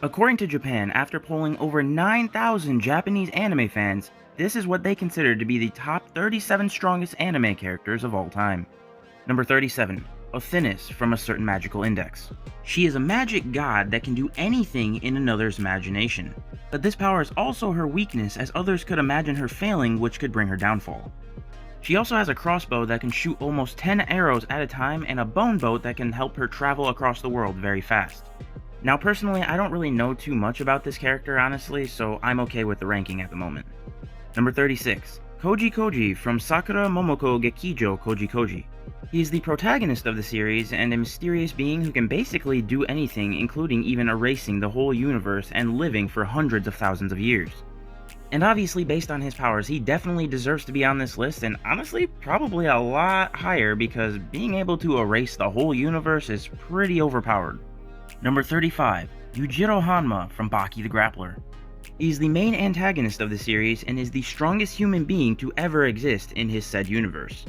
According to Japan, after polling over 9,000 Japanese anime fans, this is what they consider to be the top 37 strongest anime characters of all time. Number 37. Othinnis from a certain magical index. She is a magic god that can do anything in another's imagination, but this power is also her weakness, as others could imagine her failing, which could bring her downfall. She also has a crossbow that can shoot almost 10 arrows at a time and a bone boat that can help her travel across the world very fast. Now personally, I don't really know too much about this character honestly, so I'm okay with the ranking at the moment. Number 36. Koji Koji from Sakura Momoko Gekijo Koji Koji. He is the protagonist of the series and a mysterious being who can basically do anything, including even erasing the whole universe and living for hundreds of thousands of years. And obviously, based on his powers, he definitely deserves to be on this list, and honestly, probably a lot higher, because being able to erase the whole universe is pretty overpowered. Number 35. Yujiro Hanma from Baki the Grappler. He is the main antagonist of the series and is the strongest human being to ever exist in his said universe.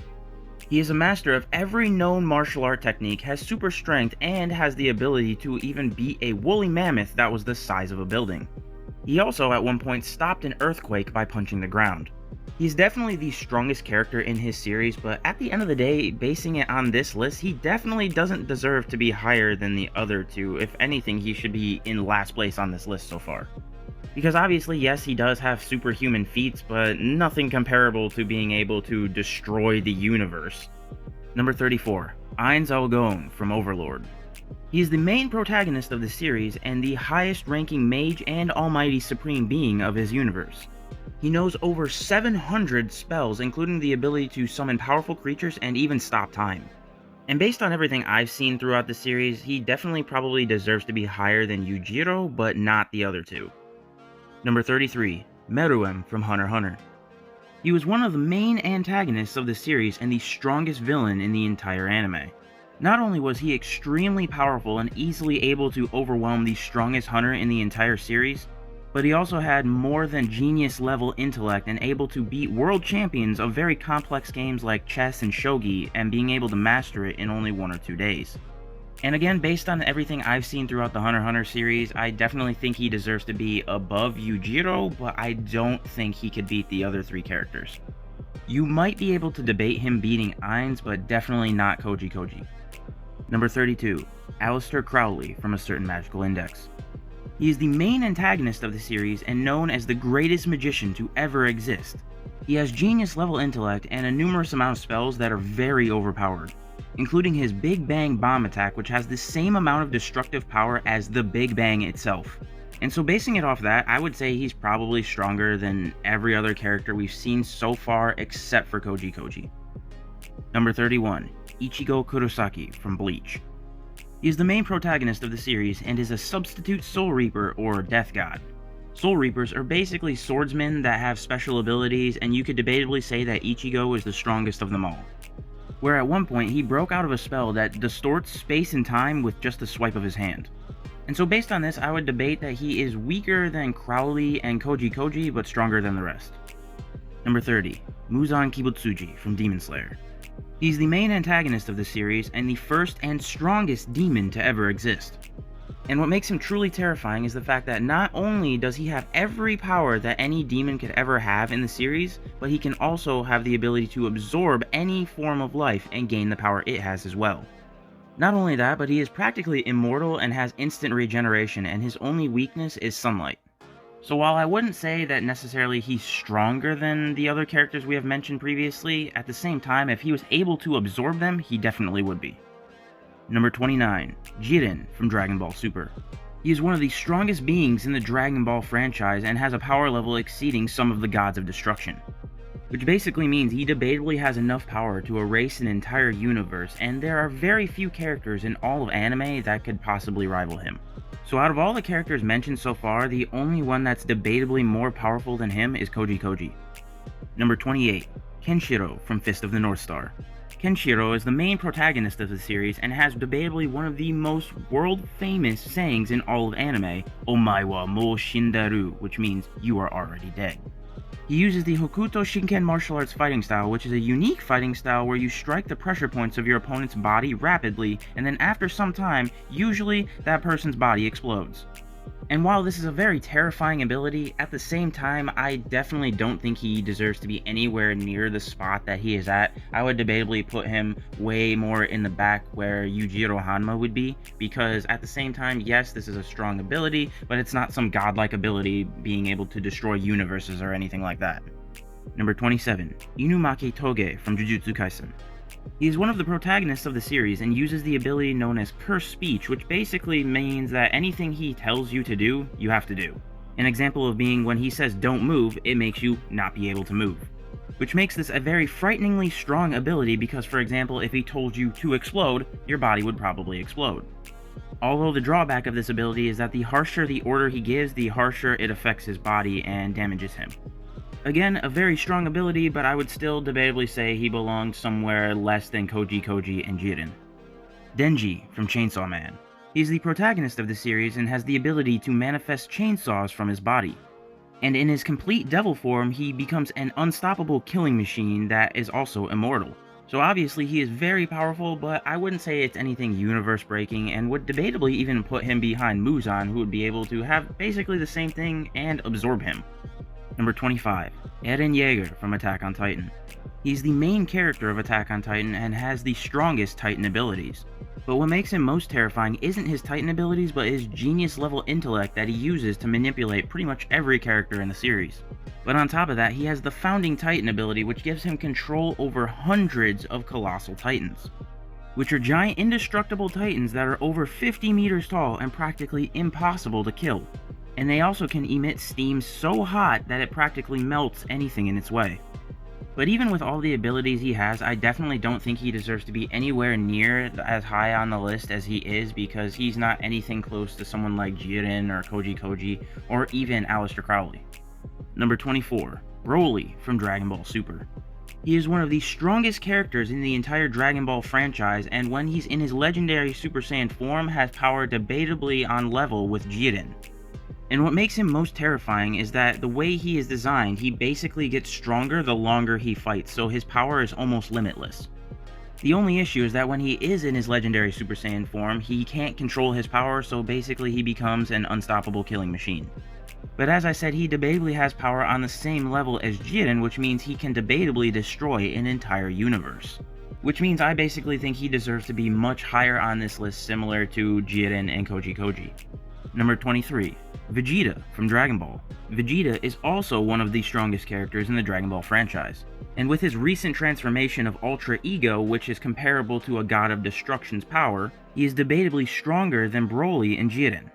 He is a master of every known martial art technique, has super strength, and has the ability to even beat a woolly mammoth that was the size of a building. He also at one point stopped an earthquake by punching the ground. He's definitely the strongest character in his series, but at the end of the day, basing it on this list, he definitely doesn't deserve to be higher than the other two. If anything, he should be in last place on this list so far. Because obviously, yes, he does have superhuman feats, but nothing comparable to being able to destroy the universe. Number 34. Ainz Algon from Overlord. He is the main protagonist of the series and the highest ranking mage and almighty supreme being of his universe. He knows over 700 spells, including the ability to summon powerful creatures and even stop time. And based on everything I've seen throughout the series, he definitely probably deserves to be higher than Yujiro, but not the other two. Number 33. Meruem from Hunter x Hunter. He was one of the main antagonists of the series and the strongest villain in the entire anime. Not only was he extremely powerful and easily able to overwhelm the strongest hunter in the entire series, but he also had more than genius level intellect and able to beat world champions of very complex games like chess and shogi, and being able to master it in only 1 or 2 days. And again, based on everything I've seen throughout the Hunter x Hunter series, I definitely think he deserves to be above Yujiro, but I don't think he could beat the other 3 characters. You might be able to debate him beating Ainz, but definitely not Koji Koji. Number 32. Aleister Crowley from a certain magical index. He is the main antagonist of the series and known as the greatest magician to ever exist. He has genius level intellect and a numerous amount of spells that are very overpowered, including his Big Bang bomb attack, which has the same amount of destructive power as the Big Bang itself. And so basing it off that, I would say he's probably stronger than every other character we've seen so far except for Koji Koji. Number 31. Ichigo Kurosaki from Bleach. He is the main protagonist of the series and is a substitute Soul Reaper or Death God. Soul Reapers are basically swordsmen that have special abilities, and you could debatably say that Ichigo is the strongest of them all. Where at one point he broke out of a spell that distorts space and time with just a swipe of his hand. And so based on this, I would debate that he is weaker than Crowley and Koji Koji, but stronger than the rest. Number 30. Muzan Kibutsuji from Demon Slayer. He's the main antagonist of the series and the first and strongest demon to ever exist. And what makes him truly terrifying is the fact that not only does he have every power that any demon could ever have in the series, but he can also have the ability to absorb any form of life and gain the power it has as well. Not only that, but he is practically immortal and has instant regeneration, and his only weakness is sunlight. So while I wouldn't say that necessarily he's stronger than the other characters we have mentioned previously, at the same time, if he was able to absorb them, he definitely would be. Number 29. Jiren from Dragon Ball Super. He is one of the strongest beings in the Dragon Ball franchise and has a power level exceeding some of the gods of destruction. Which basically means he debatably has enough power to erase an entire universe, and there are very few characters in all of anime that could possibly rival him. So out of all the characters mentioned so far, the only one that's debatably more powerful than him is Koji Koji. Number 28. Kenshiro from Fist of the North Star. Kenshiro is the main protagonist of the series and has debatably one of the most world-famous sayings in all of anime, "Omae wa mou shindaru," which means "you are already dead." He uses the Hokuto Shinken martial arts fighting style, which is a unique fighting style where you strike the pressure points of your opponent's body rapidly, and then after some time, usually that person's body explodes. And while this is a very terrifying ability, at the same time, I definitely don't think he deserves to be anywhere near the spot that he is at. I would debatably put him way more in the back where Yujiro Hanma would be, because at the same time, yes, this is a strong ability, but it's not some godlike ability being able to destroy universes or anything like that. Number 27, Inumaki Toge from Jujutsu Kaisen. He is one of the protagonists of the series and uses the ability known as cursed speech, which basically means that anything he tells you to do, you have to do. An example of being when he says don't move, it makes you not be able to move. Which makes this a very frighteningly strong ability because, for example, if he told you to explode, your body would probably explode. Although the drawback of this ability is that the harsher the order he gives, the harsher it affects his body and damages him. Again, a very strong ability, but I would still debatably say he belongs somewhere less than Koji and Jiren. Denji from Chainsaw Man. He is the protagonist of the series and has the ability to manifest chainsaws from his body. And in his complete devil form, he becomes an unstoppable killing machine that is also immortal. So obviously he is very powerful, but I wouldn't say it's anything universe-breaking and would debatably even put him behind Muzan, who would be able to have basically the same thing and absorb him. Number 25, Eren Yeager from Attack on Titan. He's the main character of Attack on Titan and has the strongest Titan abilities. But what makes him most terrifying isn't his Titan abilities, but his genius-level intellect that he uses to manipulate pretty much every character in the series. But on top of that, he has the Founding Titan ability, which gives him control over hundreds of colossal titans, which are giant indestructible titans that are over 50 meters tall and practically impossible to kill. And they also can emit steam so hot that it practically melts anything in its way. But even with all the abilities he has, I definitely don't think he deserves to be anywhere near as high on the list as he is, because he's not anything close to someone like Jiren or Koji or even Aleister Crowley. Number 24, Broly from Dragon Ball Super. He is one of the strongest characters in the entire Dragon Ball franchise, and when he's in his legendary Super Saiyan form, has power debatably on level with Jiren. And what makes him most terrifying is that the way he is designed, he basically gets stronger the longer he fights, so his power is almost limitless. The only issue is that when he is in his legendary Super Saiyan form, he can't control his power, so basically he becomes an unstoppable killing machine. But as I said, he debatably has power on the same level as Jiren, which means he can debatably destroy an entire universe. Which means I basically think he deserves to be much higher on this list, similar to Jiren and Koji. Number 23, Vegeta from Dragon Ball. Vegeta is also one of the strongest characters in the Dragon Ball franchise, and with his recent transformation of Ultra Ego, which is comparable to a god of destruction's power, he is debatably stronger than Broly and Jiren,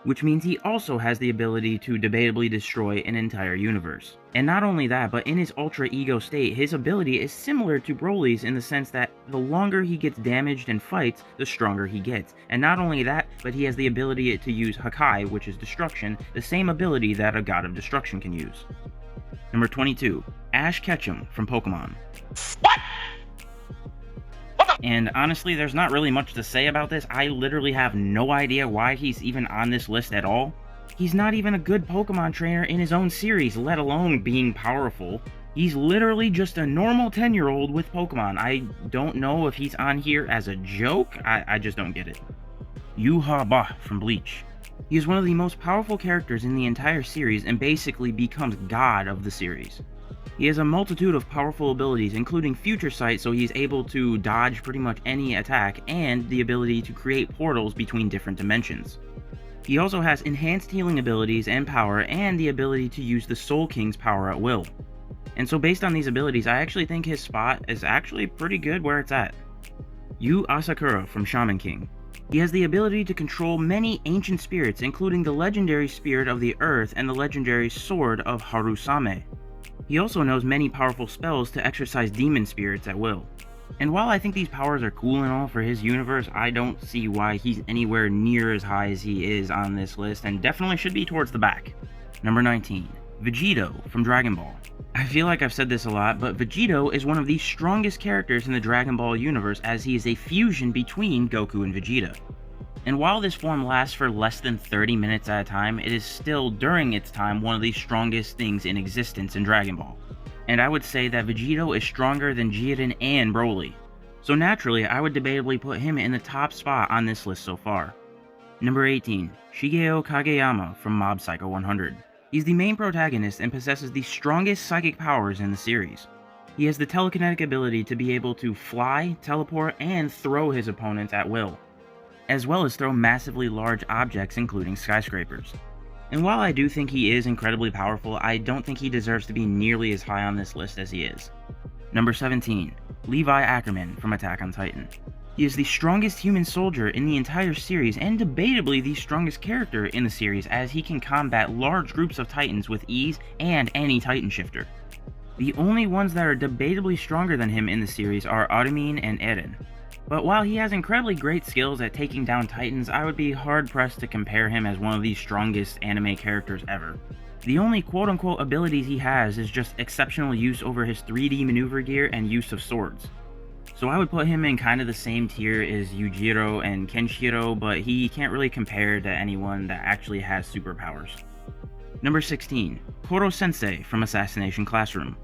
which means he also has the ability to debatably destroy an entire universe. And not only that, but in his Ultra Ego state, his ability is similar to Broly's in the sense that the longer he gets damaged and fights, the stronger he gets. And not only that, but he has the ability to use Hakai, which is destruction, the same ability that a god of destruction can use. Number 22, Ash Ketchum from Pokemon. What? And honestly, there's not really much to say about this. I literally have no idea why he's even on this list at all. He's not even a good Pokemon trainer in his own series, let alone being powerful. He's literally just a normal 10-year-old with Pokemon. I don't know if he's on here as a joke. I just don't get it. Yuha from Bleach. He is one of the most powerful characters in the entire series and basically becomes god of the series. He has a multitude of powerful abilities, including Future Sight, so he's able to dodge pretty much any attack, and the ability to create portals between different dimensions. He also has enhanced healing abilities and power, and the ability to use the Soul King's power at will. And so based on these abilities, I actually think his spot is actually pretty good where it's at. Yu Asakura from Shaman King. He has the ability to control many ancient spirits, including the legendary Spirit of the Earth and the legendary Sword of Harusame. He also knows many powerful spells to exorcise demon spirits at will. And while I think these powers are cool and all for his universe, I don't see why he's anywhere near as high as he is on this list, and definitely should be towards the back. Number 19, Vegito from Dragon Ball. I feel like I've said this a lot, but Vegito is one of the strongest characters in the Dragon Ball universe, as he is a fusion between Goku and Vegeta. And while this form lasts for less than 30 minutes at a time, it is still, during its time, one of the strongest things in existence in Dragon Ball. And I would say that Vegito is stronger than Jiren and Broly. So naturally, I would debatably put him in the top spot on this list so far. Number 18. Shigeo Kageyama from Mob Psycho 100. He's the main protagonist and possesses the strongest psychic powers in the series. He has the telekinetic ability to be able to fly, teleport, and throw his opponents at will, as well as throw massively large objects including skyscrapers. And while I do think he is incredibly powerful, I don't think he deserves to be nearly as high on this list as he is. Number 17. Levi Ackerman from Attack on Titan. He is the strongest human soldier in the entire series and debatably the strongest character in the series, as he can combat large groups of titans with ease and any titan shifter. The only ones that are debatably stronger than him in the series are Armin and Eren. But while he has incredibly great skills at taking down titans, I would be hard pressed to compare him as one of the strongest anime characters ever. The only quote-unquote abilities he has is just exceptional use over his 3D maneuver gear and use of swords. So I would put him in kind of the same tier as Yujiro and Kenshiro, but he can't really compare to anyone that actually has superpowers. Number 16. Koro Sensei from Assassination Classroom.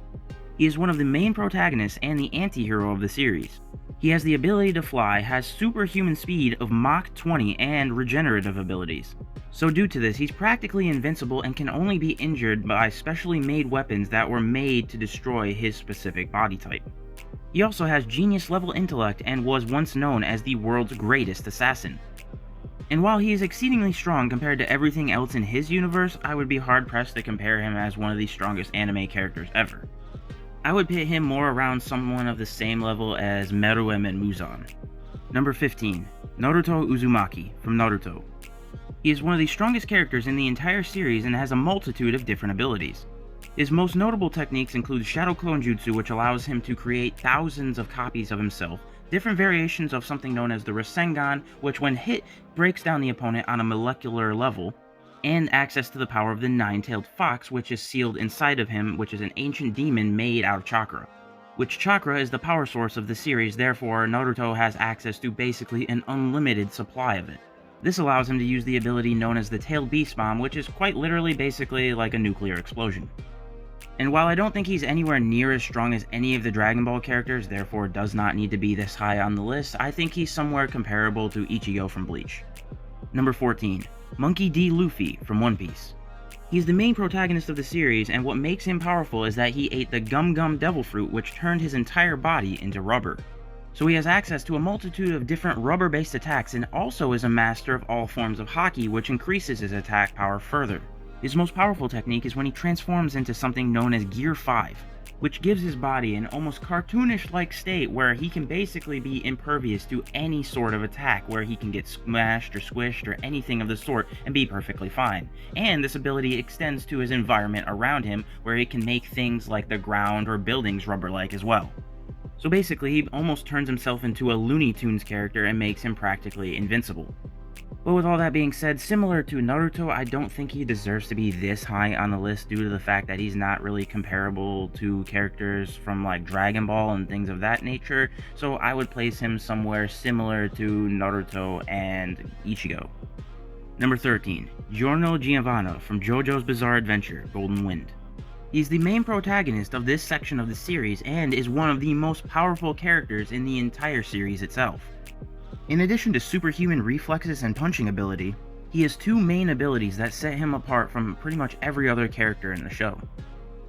He is one of the main protagonists and the anti-hero of the series. He has the ability to fly, has superhuman speed of Mach 20, and regenerative abilities. So due to this, he's practically invincible and can only be injured by specially made weapons that were made to destroy his specific body type. He also has genius level intellect and was once known as the world's greatest assassin. And while he is exceedingly strong compared to everything else in his universe, I would be hard pressed to compare him as one of the strongest anime characters ever. I would pit him more around someone of the same level as Meruem and Muzan. Number 15. Naruto Uzumaki from Naruto. He is one of the strongest characters in the entire series and has a multitude of different abilities. His most notable techniques include Shadow Clone Jutsu, which allows him to create thousands of copies of himself, different variations of something known as the Rasengan, which when hit breaks down the opponent on a molecular level, and access to the power of the Nine-Tailed Fox, which is sealed inside of him, which is an ancient demon made out of chakra. Which chakra is the power source of the series, therefore Naruto has access to basically an unlimited supply of it. This allows him to use the ability known as the Tailed Beast Bomb, which is quite literally basically like a nuclear explosion. And while I don't think he's anywhere near as strong as any of the Dragon Ball characters, therefore does not need to be this high on the list, I think he's somewhere comparable to Ichigo from Bleach. Number 14. Monkey D. Luffy from One Piece. He's the main protagonist of the series, and what makes him powerful is that he ate the Gum Gum Devil Fruit, which turned his entire body into rubber. So he has access to a multitude of different rubber-based attacks and also is a master of all forms of Haki, which increases his attack power further. His most powerful technique is when he transforms into something known as Gear 5, which gives his body an almost cartoonish-like state where he can basically be impervious to any sort of attack, where he can get smashed or squished or anything of the sort and be perfectly fine. And this ability extends to his environment around him, where he can make things like the ground or buildings rubber-like as well. So basically, he almost turns himself into a Looney Tunes character and makes him practically invincible. But with all that being said, similar to Naruto, I don't think he deserves to be this high on the list due to the fact that he's not really comparable to characters from like Dragon Ball and things of that nature, so I would place him somewhere similar to Naruto and Ichigo. Number 13. Giorno Giovanna from JoJo's Bizarre Adventure, Golden Wind. He's the main protagonist of this section of the series and is one of the most powerful characters in the entire series itself. In addition to superhuman reflexes and punching ability, he has two main abilities that set him apart from pretty much every other character in the show.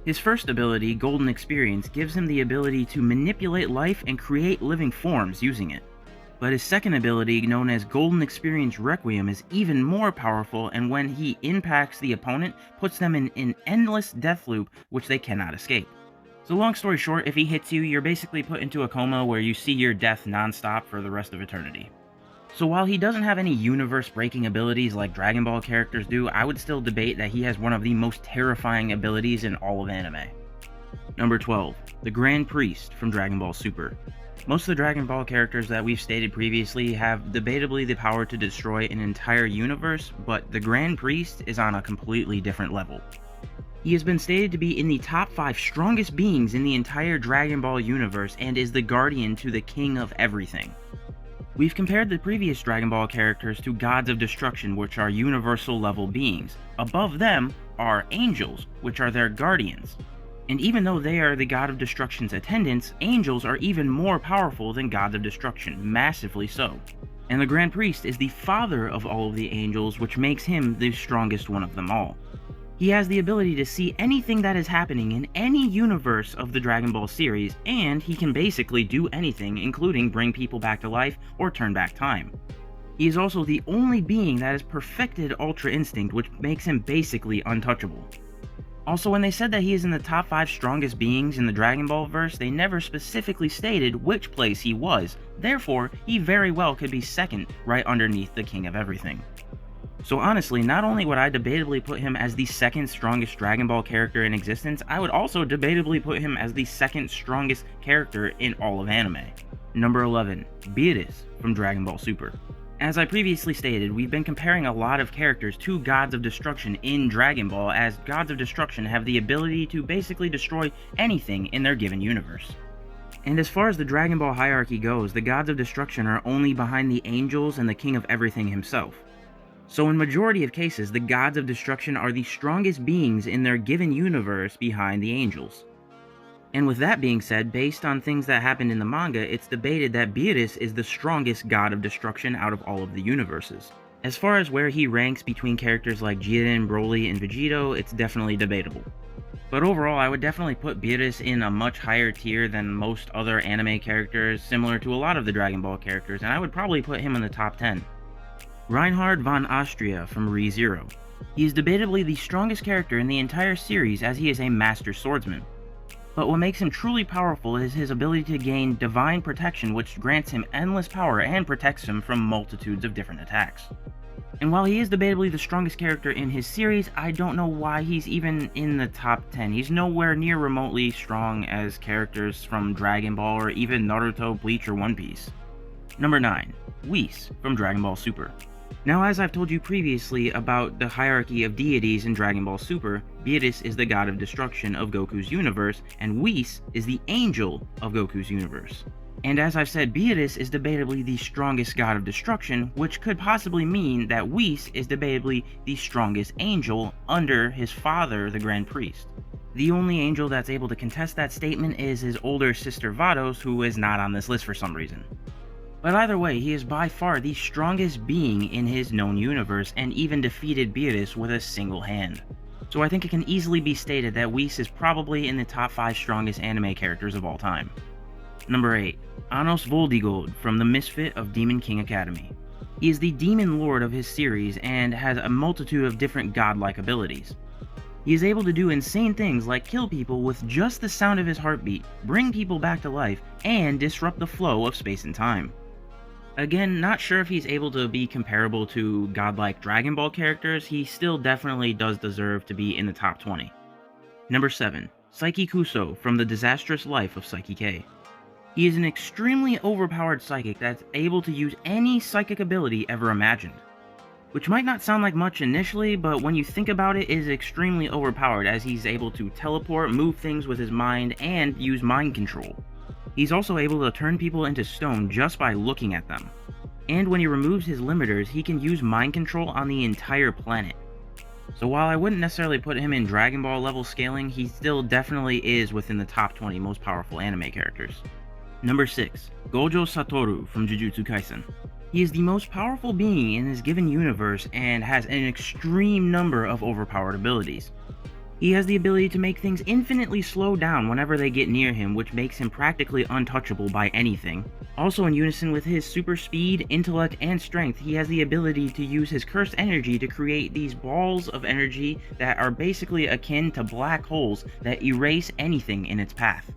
His first ability, Golden Experience, gives him the ability to manipulate life and create living forms using it. But his second ability, known as Golden Experience Requiem, is even more powerful, and when he impacts the opponent, puts them in an endless death loop which they cannot escape. So long story short, if he hits you, you're basically put into a coma where you see your death non-stop for the rest of eternity. So while he doesn't have any universe-breaking abilities like Dragon Ball characters do, I would still debate that he has one of the most terrifying abilities in all of anime. Number 12. The Grand Priest from Dragon Ball Super. Most of the Dragon Ball characters that we've stated previously have debatably the power to destroy an entire universe, but the Grand Priest is on a completely different level. He has been stated to be in the top 5 strongest beings in the entire Dragon Ball universe and is the guardian to the king of everything. We've compared the previous Dragon Ball characters to gods of destruction, which are universal level beings. Above them are angels, which are their guardians. And even though they are the god of destruction's attendants, angels are even more powerful than gods of destruction, massively so. And the Grand Priest is the father of all of the angels, which makes him the strongest one of them all. He has the ability to see anything that is happening in any universe of the Dragon Ball series, and he can basically do anything, including bring people back to life or turn back time. He is also the only being that has perfected Ultra Instinct, which makes him basically untouchable. Also, when they said that he is in the top 5 strongest beings in the Dragon Ball verse, they never specifically stated which place he was, therefore, he very well could be second, right underneath the King of Everything. So honestly, not only would I debatably put him as the second strongest Dragon Ball character in existence, I would also debatably put him as the second strongest character in all of anime. Number 11. Beerus from Dragon Ball Super. As I previously stated, we've been comparing a lot of characters to Gods of Destruction in Dragon Ball, as Gods of Destruction have the ability to basically destroy anything in their given universe. And as far as the Dragon Ball hierarchy goes, the Gods of Destruction are only behind the Angels and the King of Everything himself. So in majority of cases, the Gods of Destruction are the strongest beings in their given universe behind the Angels. And with that being said, based on things that happened in the manga, it's debated that Beerus is the strongest God of Destruction out of all of the universes. As far as where he ranks between characters like Jiren, Broly, and Vegito, it's definitely debatable. But overall, I would definitely put Beerus in a much higher tier than most other anime characters, similar to a lot of the Dragon Ball characters, and I would probably put him in the top 10. Reinhard von Austria from Re:Zero. He is debatably the strongest character in the entire series, as he is a master swordsman. But what makes him truly powerful is his ability to gain divine protection, which grants him endless power and protects him from multitudes of different attacks. And while he is debatably the strongest character in his series, I don't know why he's even in the top 10. He's nowhere near remotely strong as characters from Dragon Ball or even Naruto, Bleach, or One Piece. Number 9. Whis from Dragon Ball Super. Now, as I've told you previously about the hierarchy of deities in Dragon Ball Super, Beerus is the god of destruction of Goku's universe, and Whis is the angel of Goku's universe. And as I've said, Beerus is debatably the strongest god of destruction, which could possibly mean that Whis is debatably the strongest angel under his father, the Grand Priest. The only angel that's able to contest that statement is his older sister Vados, who is not on this list for some reason. But either way, he is by far the strongest being in his known universe, and even defeated Beerus with a single hand. So I think it can easily be stated that Whis is probably in the top 5 strongest anime characters of all time. Number 8. Anos Voldigold from the Misfit of Demon King Academy. He is the demon lord of his series and has a multitude of different godlike abilities. He is able to do insane things like kill people with just the sound of his heartbeat, bring people back to life, and disrupt the flow of space and time. Again, not sure if he's able to be comparable to godlike Dragon Ball characters, he still definitely does deserve to be in the top 20. Number 7. Saiki Kuso from the Disastrous Life of Saiki K. He is an extremely overpowered psychic that's able to use any psychic ability ever imagined. Which might not sound like much initially, but when you think about it, is extremely overpowered, as he's able to teleport, move things with his mind, and use mind control. He's also able to turn people into stone just by looking at them. And when he removes his limiters, he can use mind control on the entire planet. So while I wouldn't necessarily put him in Dragon Ball level scaling, he still definitely is within the top 20 most powerful anime characters. Number 6. Gojo Satoru from Jujutsu Kaisen. He is the most powerful being in his given universe and has an extreme number of overpowered abilities. He has the ability to make things infinitely slow down whenever they get near him, which makes him practically untouchable by anything. Also, in unison with his super speed, intellect, and strength, he has the ability to use his cursed energy to create these balls of energy that are basically akin to black holes that erase anything in its path.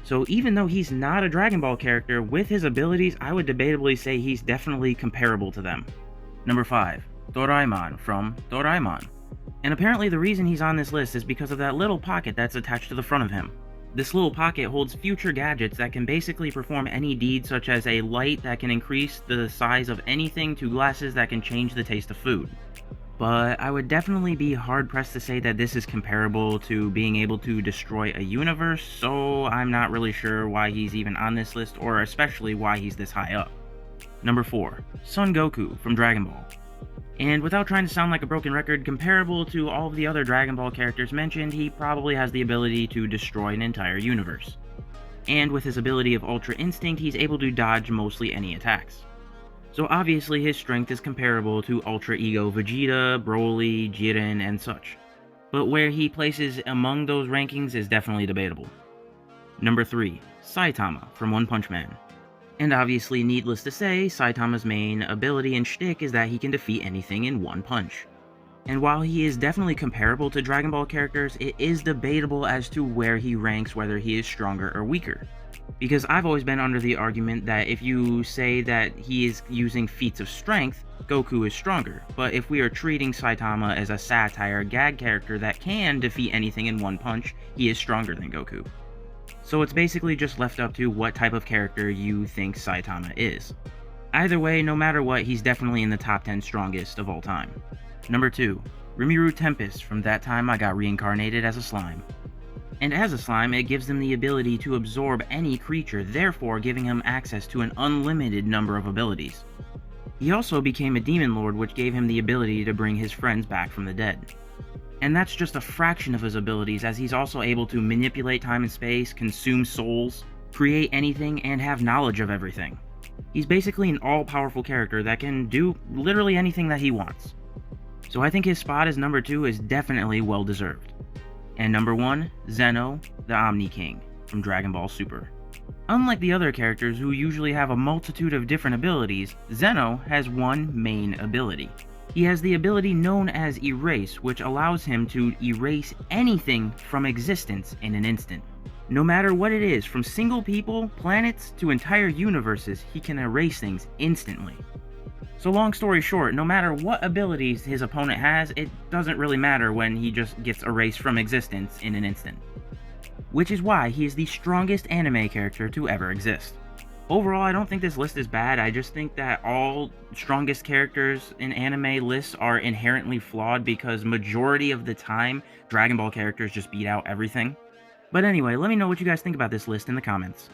So even though he's not a Dragon Ball character, with his abilities, I would debatably say he's definitely comparable to them. Number 5. Doraemon from Doraemon. And apparently the reason he's on this list is because of that little pocket that's attached to the front of him. This little pocket holds future gadgets that can basically perform any deed, such as a light that can increase the size of anything to glasses that can change the taste of food. But I would definitely be hard-pressed to say that this is comparable to being able to destroy a universe, so I'm not really sure why he's even on this list, or especially why he's this high up. Number 4. Son Goku from Dragon Ball. And without trying to sound like a broken record, comparable to all of the other Dragon Ball characters mentioned, he probably has the ability to destroy an entire universe. And with his ability of Ultra Instinct, he's able to dodge mostly any attacks. So obviously his strength is comparable to Ultra Ego Vegeta, Broly, Jiren, and such. But where he places among those rankings is definitely debatable. Number 3, Saitama from One Punch Man. And obviously, needless to say, Saitama's main ability and shtick is that he can defeat anything in one punch. And while he is definitely comparable to Dragon Ball characters, it is debatable as to where he ranks, whether he is stronger or weaker. Because I've always been under the argument that if you say that he is using feats of strength, Goku is stronger. But if we are treating Saitama as a satire gag character that can defeat anything in one punch, he is stronger than Goku. So it's basically just left up to what type of character you think Saitama is. Either way, no matter what, he's definitely in the top 10 strongest of all time. Number 2, Rimuru Tempest from That Time I Got Reincarnated as a Slime. And as a slime, it gives him the ability to absorb any creature, therefore giving him access to an unlimited number of abilities. He also became a Demon Lord, which gave him the ability to bring his friends back from the dead. And that's just a fraction of his abilities, as he's also able to manipulate time and space, consume souls, create anything, and have knowledge of everything. He's basically an all-powerful character that can do literally anything that he wants. So I think his spot as number 2 is definitely well-deserved. And number 1, Zeno, the Omni King, from Dragon Ball Super. Unlike the other characters who usually have a multitude of different abilities, Zeno has one main ability. He has the ability known as Erase, which allows him to erase anything from existence in an instant. No matter what it is, from single people, planets, to entire universes, he can erase things instantly. So long story short, no matter what abilities his opponent has, it doesn't really matter when he just gets erased from existence in an instant. Which is why he is the strongest anime character to ever exist. Overall, I don't think this list is bad. I just think that all strongest characters in anime lists are inherently flawed because majority of the time, Dragon Ball characters just beat out everything. But anyway, let me know what you guys think about this list in the comments.